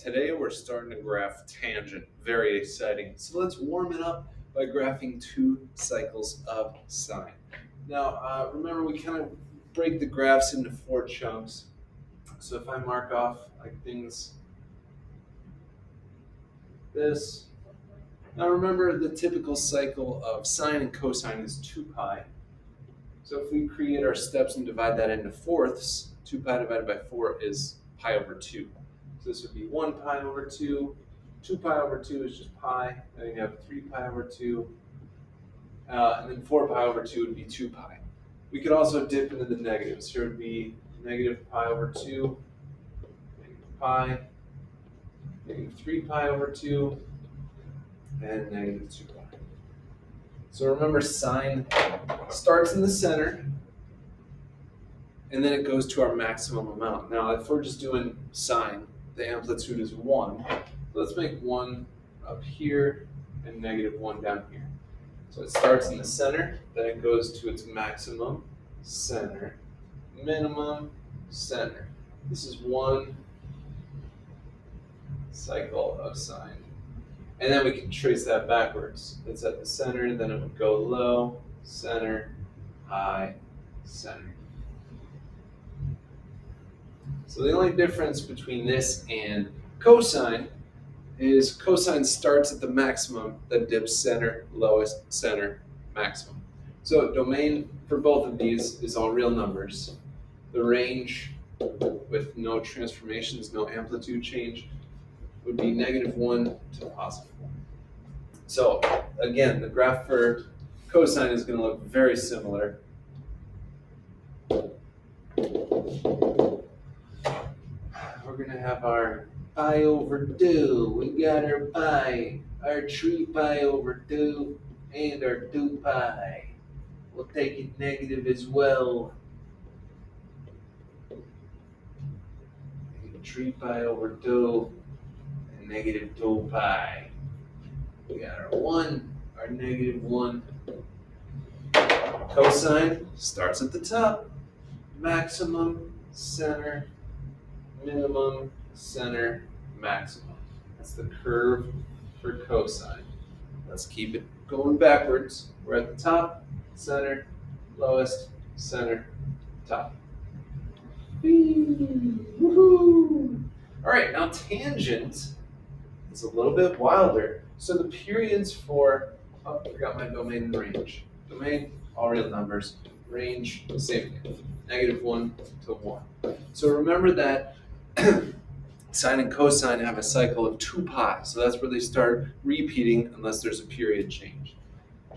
Today we're starting to graph tangent. Very exciting. So let's warm it up by graphing two cycles of sine. Now, remember we kind of break the graphs into four chunks. So if I mark off like things this. Now remember the typical cycle of sine and cosine is 2 pi. So if we create our steps and divide that into fourths, 2 pi divided by 4 is pi over 2. So this would be 1 pi over 2. 2 pi over 2 is just pi. Then you have 3 pi over 2. And then 4 pi over 2 would be 2 pi. We could also dip into the negatives. Here would be negative pi over 2, negative pi, negative 3 pi over 2, and negative 2 pi. So remember, sine starts in the center, and then it goes to our maximum amount. Now, if we're just doing sine, the amplitude is 1. So let's make 1 up here and negative 1 down here. So it starts in the center, then it goes to its maximum, center, minimum, center. This is one cycle of sine. And then we can trace that backwards. It's at the center, then it would go low, center, high, center. So the only difference between this and cosine is cosine starts at the maximum, then dips center, lowest, center, maximum. So domain for both of these is all real numbers. The range with no transformations, no amplitude change, would be -1 to +1. So again, the graph for cosine is going to look very similar. We're going to have our pi over 2. We got our pi, our 3 pi over 2, and our 2 pi. We'll take it negative as well. 3 pi over 2 and negative 2 pi. We got our 1, our -1. Cosine starts at the top, maximum, center, minimum, center, maximum. That's the curve for cosine. Let's keep it going backwards. We're at the top, center, lowest, center, top. Woohoo! All right, now tangent is a little bit wilder. So the periods for, I forgot my domain and range. Domain, all real numbers. Range, same thing, -1 to 1. So remember that sine and cosine have a cycle of 2 pi. So that's where they start repeating unless there's a period change.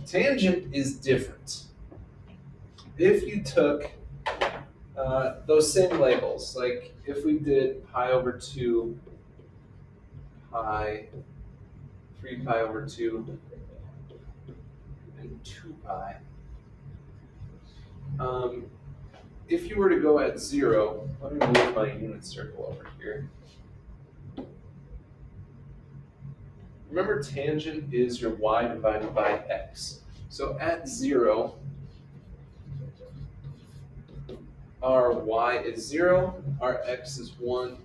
Tangent is different. If you took those same labels, like if we did pi over 2, pi, 3 pi over 2, and 2 pi. If you were to go at 0, let me move my unit circle over here. Remember, tangent is your y divided by x. So at 0, our y is 0, our x is 1.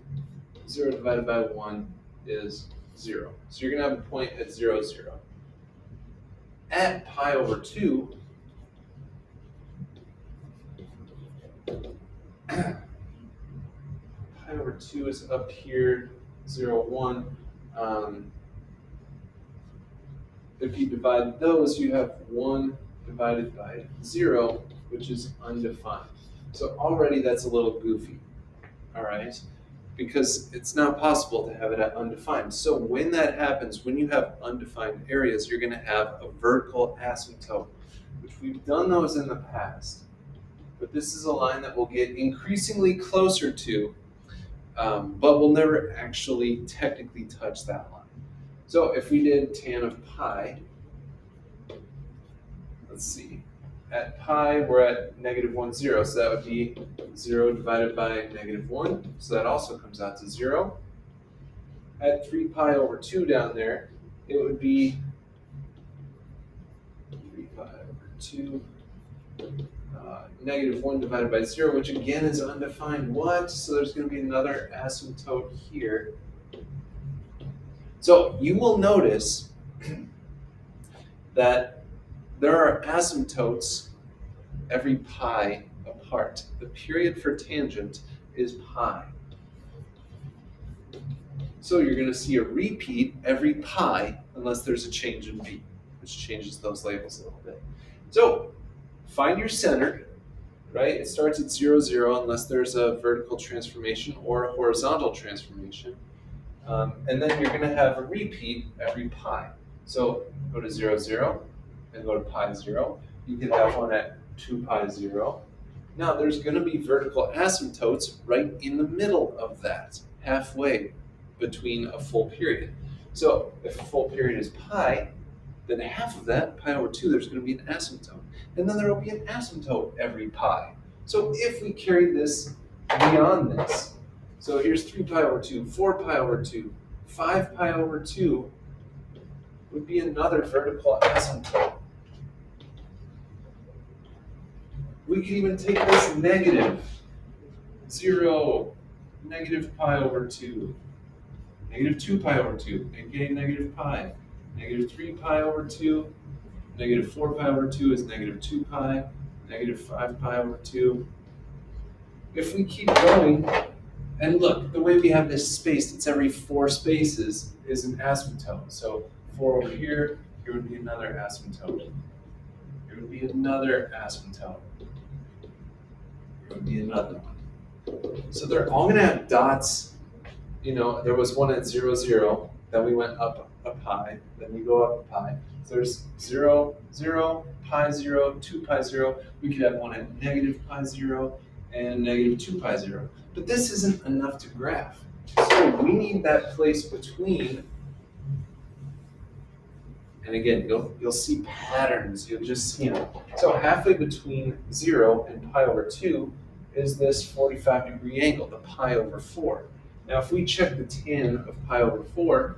0 divided by 1 is 0. So you're going to have a point at 0, 0. At pi over 2, pi over 2 is up here, 0, 1. If you divide those, you have 1 divided by 0, which is undefined. So already that's a little goofy, all right? Because it's not possible to have it at undefined. So when that happens, when you have undefined areas, you're going to have a vertical asymptote, which we've done those in the past. But this is a line that we'll get increasingly closer to, but we'll never actually technically touch that line. So if we did tan of pi, let's see, at pi we're at -1, 0, so that would be 0 divided by -1, so that also comes out to 0. At 3 pi over 2 down there, it would be 3 pi over 2, -1 divided by 0, which again is undefined. What? So there's going to be another asymptote here. So you will notice that there are asymptotes every pi apart. The period for tangent is pi. So you're going to see a repeat every pi unless there's a change in v, which changes those labels a little bit. So find your center, right? It starts at 0, 0 unless there's a vertical transformation or a horizontal transformation. And then you're going to have a repeat every pi. So go to 0, 0 and go to pi 0. You could have one at 2 pi 0. Now there's going to be vertical asymptotes right in the middle of that, halfway between a full period. So if a full period is pi, then half of that, pi over 2, there's going to be an asymptote. And then there will be an asymptote every pi. So if we carry this beyond this, so here's 3 pi over 2, 4 pi over 2, 5 pi over 2 would be another vertical asymptote. We could even take this negative 0, negative pi over 2, negative 2 pi over 2, aka negative pi, negative 3 pi over 2, negative 4 pi over 2 is negative 2 pi, negative 5 pi over 2. If we keep going, and look, the way we have this spaced, it's every 4 spaces is an asymptote. So 4 over here, here would be another asymptote. Here would be another asymptote. Here would be another one. So they're all going to have dots. You know, there was one at 0, 0, then we went up a pi, then we go up a pi. So there's 0, 0, pi 0, 2 pi 0. We could have one at negative pi 0 and negative 2 pi 0. But this isn't enough to graph. So we need that place between. And again, you'll see patterns, you'll just see them. So halfway between 0 and pi over 2 is this 45-degree angle, the pi over 4. Now if we check the tan of pi over 4,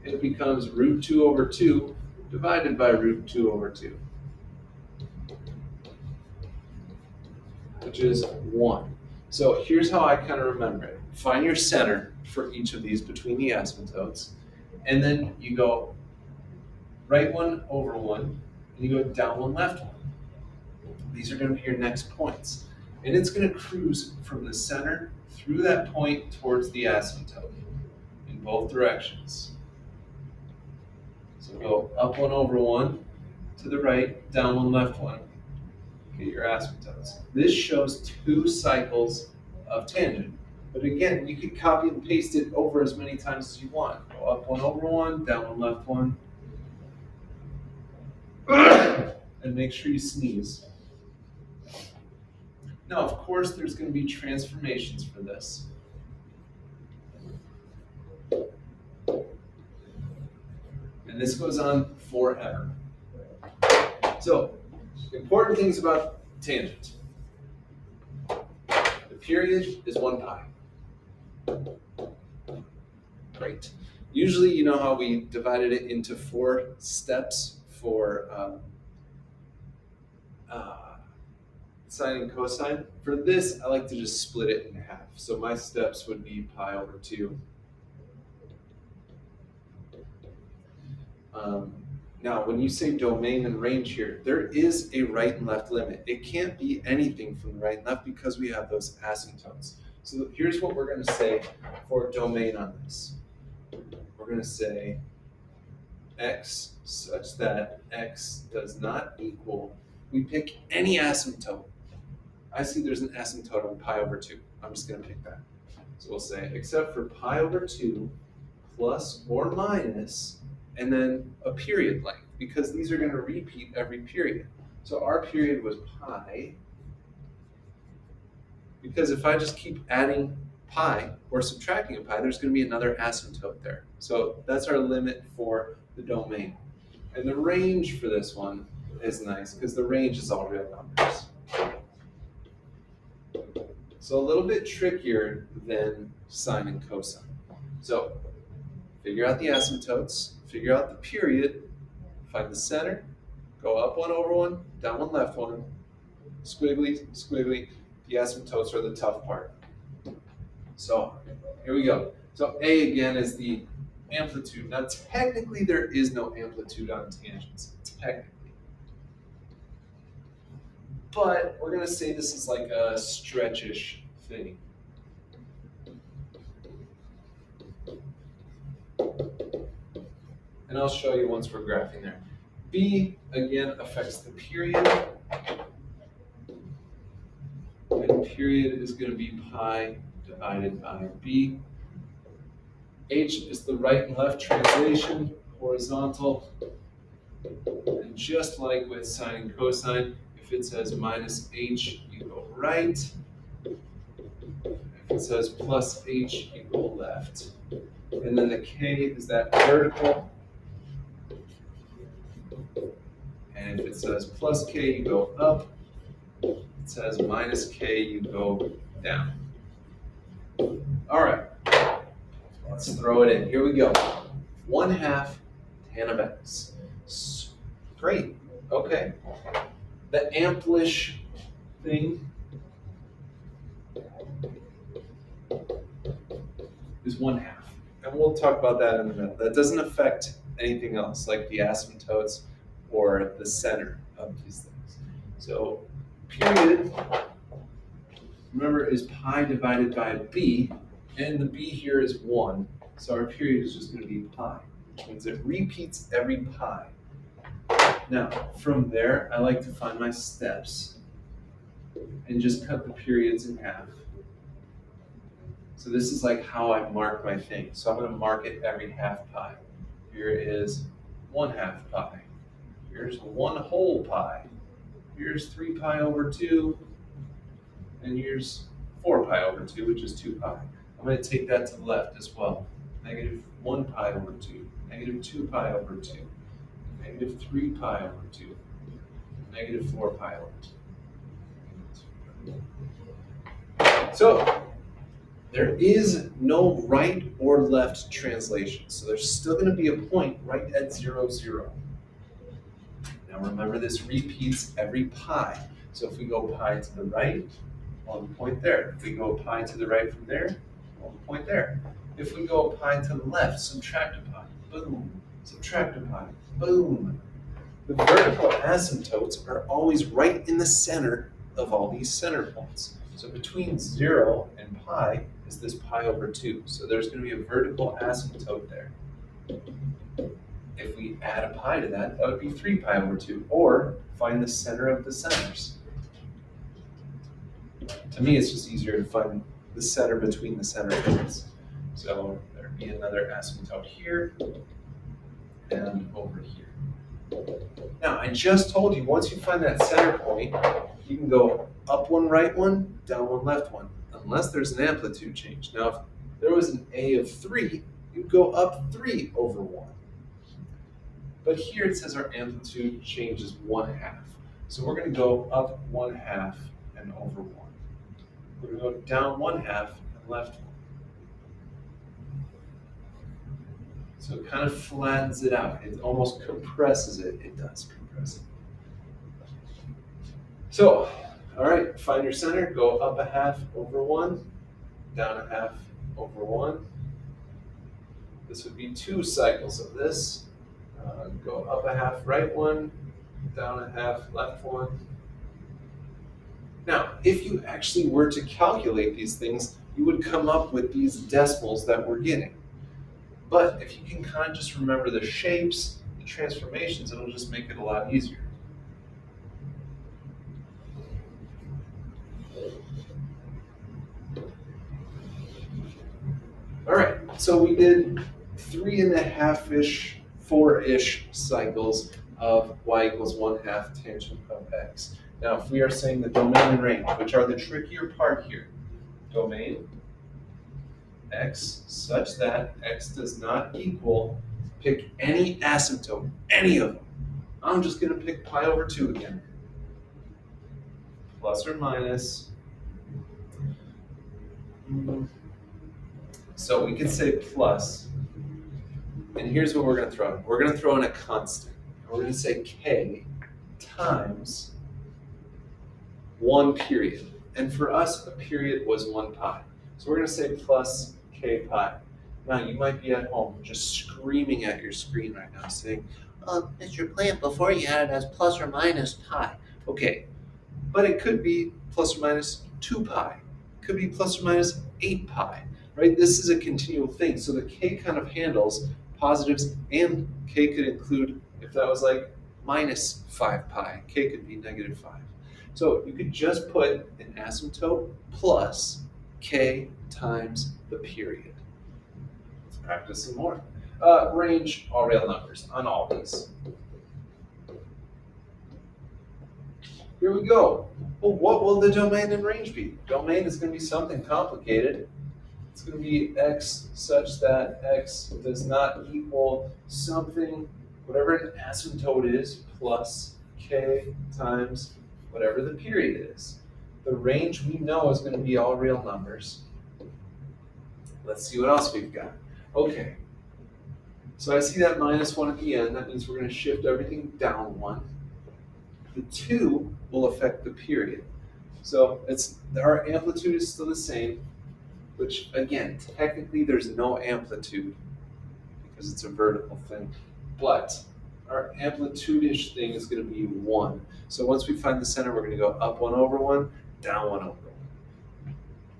it becomes root 2 over 2 divided by root 2 over 2, which is 1. So here's how I kind of remember it. Find your center for each of these between the asymptotes, and then you go right one over one, and you go down one left one. These are going to be your next points. And it's going to cruise from the center through that point towards the asymptote in both directions. So go up one over one to the right, down one left one, get your asymptotes. This shows 2 cycles of tangent. But again, you could copy and paste it over as many times as you want. Go up one over one, down one left one. And make sure you sneeze. Now, of course, there's going to be transformations for this. And this goes on forever. So, important things about tangent. The period is 1 pi. Great. Usually, you know how we divided it into 4 steps for sine and cosine? For this, I like to just split it in half. So my steps would be pi over 2. Now, when you say domain and range here, there is a right and left limit. It can't be anything from the right and left because we have those asymptotes. So here's what we're going to say for domain on this. We're going to say x such that x does not equal, we pick any asymptote. I see there's an asymptote on pi over 2. I'm just going to pick that. So we'll say except for pi over 2 plus or minus, and then a period length, because these are going to repeat every period. So our period was pi, because if I just keep adding pi or subtracting a pi, there's going to be another asymptote there. So that's our limit for the domain. And the range for this one is nice, because the range is all real numbers. So a little bit trickier than sine and cosine. So figure out the asymptotes, figure out the period, find the center, go up one over one, down one left one, squiggly, squiggly. The asymptotes are the tough part. So here we go. So A again is the amplitude. Now technically there is no amplitude on tangents, technically. But we're gonna say this is like a stretchish thing. And I'll show you once we're graphing there. B, again, affects the period. And period is going to be pi divided by B. H is the right and left translation, horizontal. And just like with sine and cosine, if it says minus H, you go right. If it says plus H, you go left. And then the K is that vertical. And if it says plus K, you go up. If it says minus K, you go down. All right, let's throw it in. Here we go. 1/2 tan of x. Great, okay. The amplish thing is 1/2. And we'll talk about that in a minute. That doesn't affect anything else, like the asymptotes or the center of these things. So period, remember, is pi divided by b, and the b here is 1. So our period is just going to be pi, which means it repeats every pi. Now, from there, I like to find my steps and just cut the periods in half. So this is like how I mark my thing. So I'm going to mark it every half pi. Here is 1/2 pi. Here's 1 whole pi. Here's 3 pi over 2. And here's 4 pi over 2, which is 2 pi. I'm going to take that to the left as well. -1 pi over 2. -2 pi over 2. -3 pi over 2. -4 pi over 2. So there is no right or left translation. So there's still going to be a point right at 0, 0. Now remember, this repeats every pi. So if we go pi to the right, one point there. If we go pi to the right from there, 1 point there. If we go pi to the left, subtract a pi, boom. Subtract a pi, boom. The vertical asymptotes are always right in the center of all these center points. So between 0 and pi is this pi over 2. So there's going to be a vertical asymptote there. If we add a pi to that, that would be 3 pi over 2. Or find the center of the centers. To me, it's just easier to find the center between the center points. So there'd be another asymptote here and over here. Now, I just told you, once you find that center point, you can go up one right one, down one left one, unless there's an amplitude change. Now, if there was an A of 3, you'd go up 3 over 1. But here it says our amplitude change is 1/2. So we're going to go up 1/2 and over 1. We're going to go down 1/2 and left 1. So it kind of flattens it out. It almost compresses it. It does compress it. So, all right, find your center. Go up 1/2 over 1, down 1/2 over 1. This would be 2 cycles of this. Go up 1/2 right 1, down 1/2 left 1. Now, if you actually were to calculate these things, you would come up with these decimals that we're getting. But if you can kind of just remember the shapes, the transformations, it'll just make it a lot easier. All right, so we did 3.5-ish, 4-ish cycles of y equals 1/2 tangent of x. Now, if we are saying the domain and range, which are the trickier part here, domain x such that x does not equal, pick any asymptote, any of them. I'm just going to pick pi over 2 again. Plus or minus. So we can say plus. And here's what we're going to throw in. We're going to throw in a constant. We're going to say k times 1 period. And for us, a period was 1 pi. So we're going to say plus k pi. Now, you might be at home just screaming at your screen right now saying, Mr. Plant, before you had it as plus or minus pi. Okay, but it could be plus or minus 2 pi. It could be plus or minus 8 pi, right? This is a continual thing. So the k kind of handles positives, and k could include, if that was like minus 5 pi, k could be negative 5. So you could just put an asymptote plus k times the period. Let's practice some more. Range all real numbers on all these. Here we go. Well, what will the domain and range be? Domain is going to be something complicated. It's going to be x such that x does not equal something, whatever an asymptote is, plus k times whatever the period is. The range we know is going to be all real numbers. Let's see what else we've got. Okay, so I see that minus 1 at the end. That means we're going to shift everything down 1. The 2 will affect the period. So our amplitude is still the same, which again, technically there's no amplitude because it's a vertical thing. But our amplitude-ish thing is going to be 1. So once we find the center, we're going to go up 1 over 1, down 1 over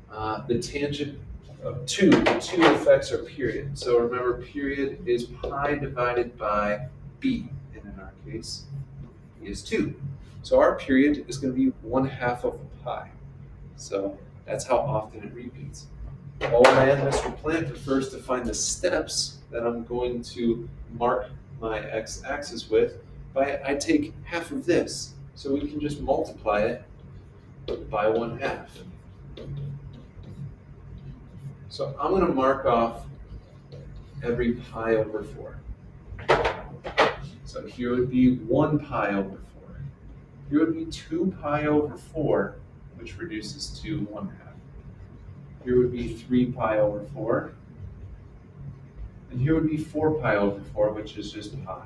1. The tangent of 2, the 2 affects our period. So remember, period is pi divided by b, and in our case, is 2. So our period is going to be 1/2 of pi. So that's how often it repeats. Oh man, Mr. Plant prefers to find the steps that I'm going to mark my x-axis with I take half of this. So we can just multiply it by 1/2. So I'm going to mark off every pi over 4. So here would be 1 pi over 4. Here would be 2 pi over 4, which reduces to 1/2. Here would be 3 pi over 4. And here would be 4 pi over 4, which is just pi.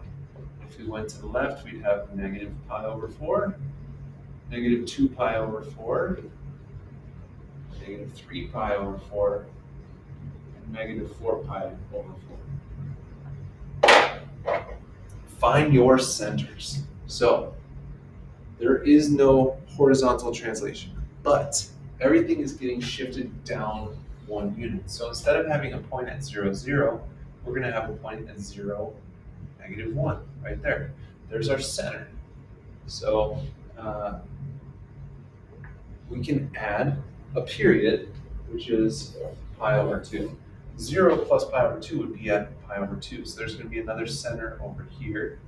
If we went to the left, we'd have negative pi over 4, negative 2 pi over 4, negative 3 pi over 4, and negative 4 pi over 4. Find your centers. So there is no horizontal translation, but everything is getting shifted down 1 unit. So instead of having a point at 0, 0, we're going to have a point at 0, negative 1, right there. There's our center. So we can add a period, which is pi over 2. 0 plus pi over 2 would be at pi over 2. So there's going to be another center over here.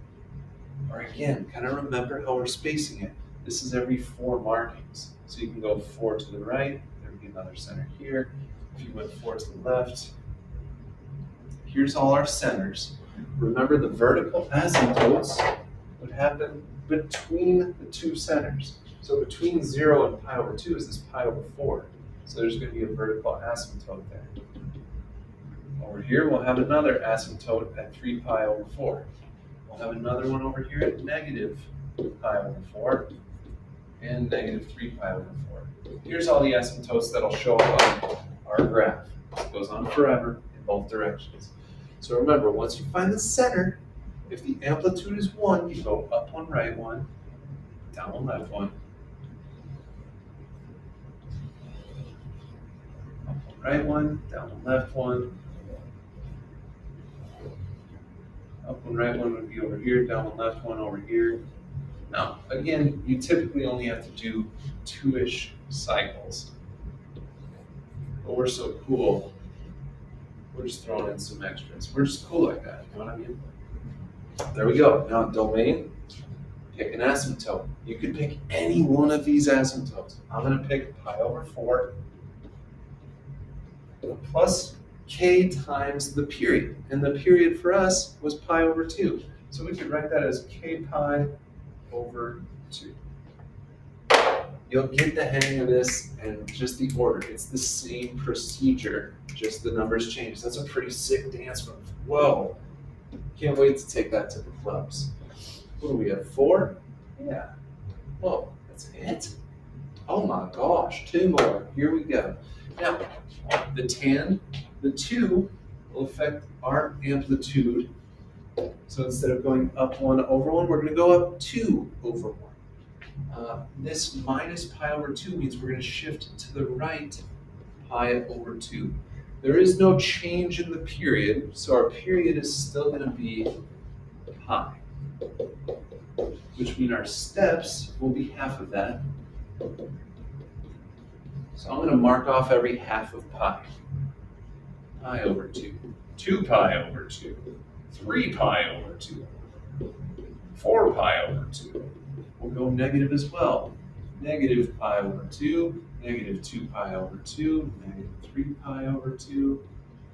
Or again, kind of remember how we're spacing it. This is every 4 markings. So you can go 4 to the right, there would be another center here. If you went 4 to the left, here's all our centers. Remember, the vertical asymptotes would happen between the 2 centers. So between 0 and pi over 2 is this pi over 4. So there's going to be a vertical asymptote there. Over here, we'll have another asymptote at 3 pi over 4. We'll have another one over here at negative pi over 4 and negative 3 pi over 4. Here's all the asymptotes that'll show up on our graph. This goes on forever in both directions. So remember, once you find the center, if the amplitude is 1, you go up 1, right 1, down 1, left 1, up 1, right 1, down 1, left 1, up 1, right 1 would be over here, down 1, left 1 over here. Now, again, you typically only have to do 2-ish cycles. But we're so cool, we're just throwing in some extras. We're just cool like that, you know what I mean? There we go. Now, domain, pick an asymptote. You could pick any one of these asymptotes. I'm going to pick pi over 4 plus k times the period. And the period for us was pi over 2. So we could write that as k pi over 2. You'll get the hang of this and just the order. It's the same procedure, just the numbers change. That's a pretty sick dance move. Whoa. Can't wait to take that to the clubs. What do we have, 4? Yeah. Whoa, that's it? Oh my gosh, 2 more. Here we go. Now, the tan, the 2 will affect our amplitude. So instead of going up 1 over 1, we're going to go up 2 over 1. This minus pi over 2 means we're going to shift to the right pi over 2. There is no change in the period, so our period is still going to be pi, which means our steps will be half of that. So I'm going to mark off every half of pi. Pi over 2, 2 pi over 2, 3 pi over 2, 4 pi over 2. We'll go negative as well. Negative pi over 2, negative 2 pi over 2, negative 3 pi over 2,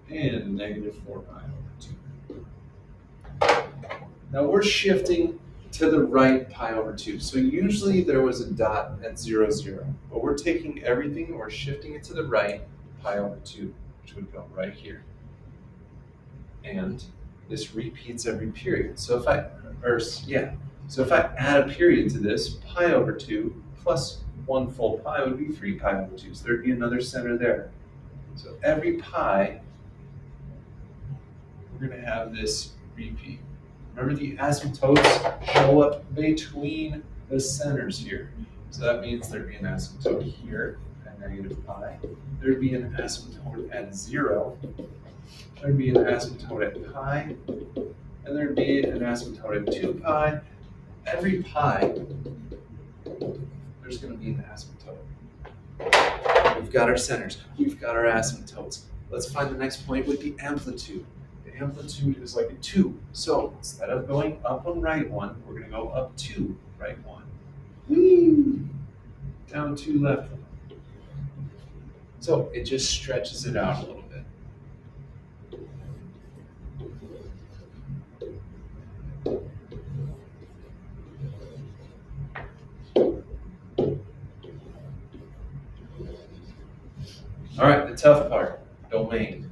and negative 4 pi over 2. Now we're shifting to the right pi over 2. So usually there was a dot at 0, 0. But we're taking everything and we're shifting it to the right pi over 2, which would go right here. And this repeats every period. So if I add a period to this, pi over 2 plus 1 full pi would be 3 pi over 2. So there'd be another center there. So every pi, we're going to have this repeat. Remember, the asymptotes show up between the centers here. So that means there'd be an asymptote here at negative pi. There'd be an asymptote at 0. There'd be an asymptote at pi. And there'd be an asymptote at 2 pi. Every pi, there's going to be an asymptote. We've got our centers. We've got our asymptotes. Let's find the next point with the amplitude. The amplitude is like a 2. So instead of going up 1, right 1, we're going to go up 2, right 1. Whee! Down 2, left 1. So it just stretches it out a little bit. All right, the tough part, domain.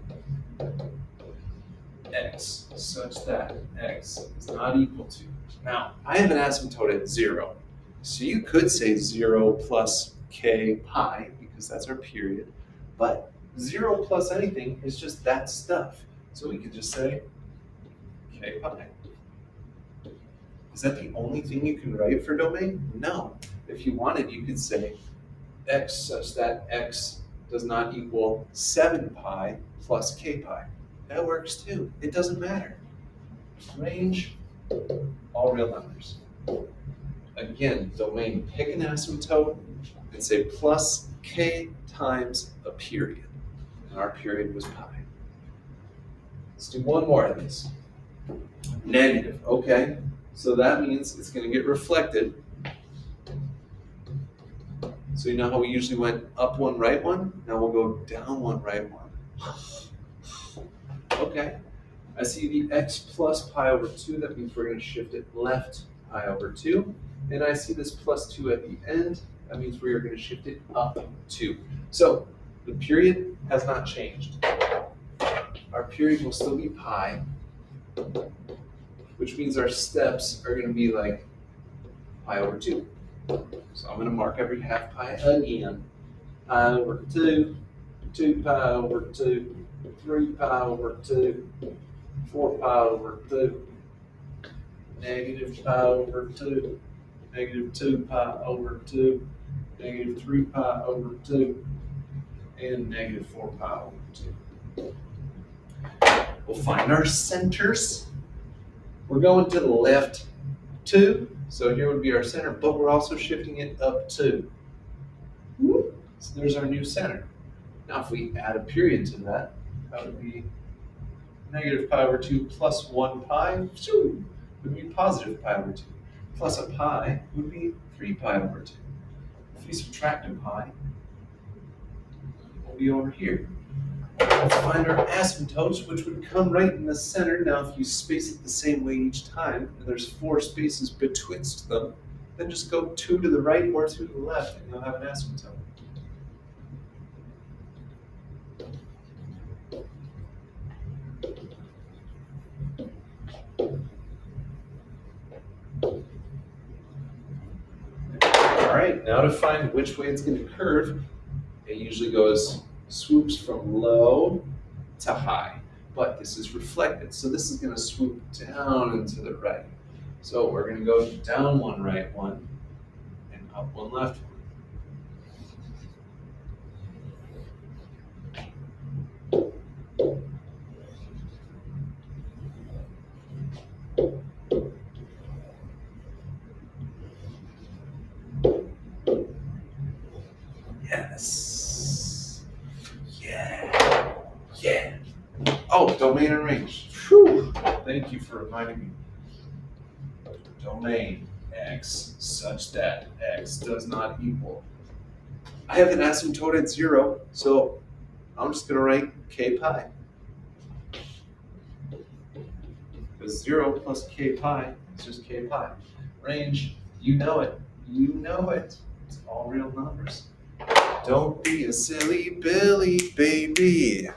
X such that x is not equal to. Now, I have an asymptote at 0. So you could say 0 plus k pi, because that's our period. But 0 plus anything is just that stuff. So we could just say k pi. Is that the only thing you can write for domain? No. If you wanted, you could say x such that x does not equal 7 pi plus k pi. That works too. It doesn't matter. Range, all real numbers. Again, domain, pick an asymptote and say plus k times a period. And our period was pi. Let's do one more of these. Negative, okay. So that means it's going to get reflected. So you know how we usually went up 1, right 1? Now we'll go down 1, right 1. Okay, I see the x plus pi over 2. That means we're going to shift it left pi over 2. And I see this plus 2 at the end. That means we are going to shift it up 2. So the period has not changed. Our period will still be pi, which means our steps are going to be like pi over 2. So I'm going to mark every half pi again. Pi over 2, 2 pi over 2, 3 pi over 2, 4 pi over 2, negative pi over 2, negative 2 pi over 2, negative 3 pi over 2, and negative 4 pi over 2. We'll find our centers. We're going to the left 2, so here would be our center, but we're also shifting it up 2. So there's our new center. Now if we add a period to that, that would be negative pi over 2 plus 1 pi, would be positive pi over 2. Plus a pi would be 3 pi over 2. If we subtract a pi, we'll be over here. Let's find our asymptotes, which would come right in the center. Now if you space it the same way each time, and there's 4 spaces betwixt them, then just go 2 to the right or 2 to the left, and you'll have an asymptote. All right, now to find which way it's going to curve, it usually swoops from low to high. but this is reflected. So this is going to swoop down and to the right. So we're going to go down one, right one, and up one, left one. Yes. Yeah. Yeah. Oh, domain and range. Whew. Thank you for reminding me. Domain x such that x does not equal. I have an asymptote at 0, so I'm just going to write k pi. Because 0 plus k pi is just k pi. Range, you know it. You know it. It's all real numbers. Don't be a silly Billy, baby.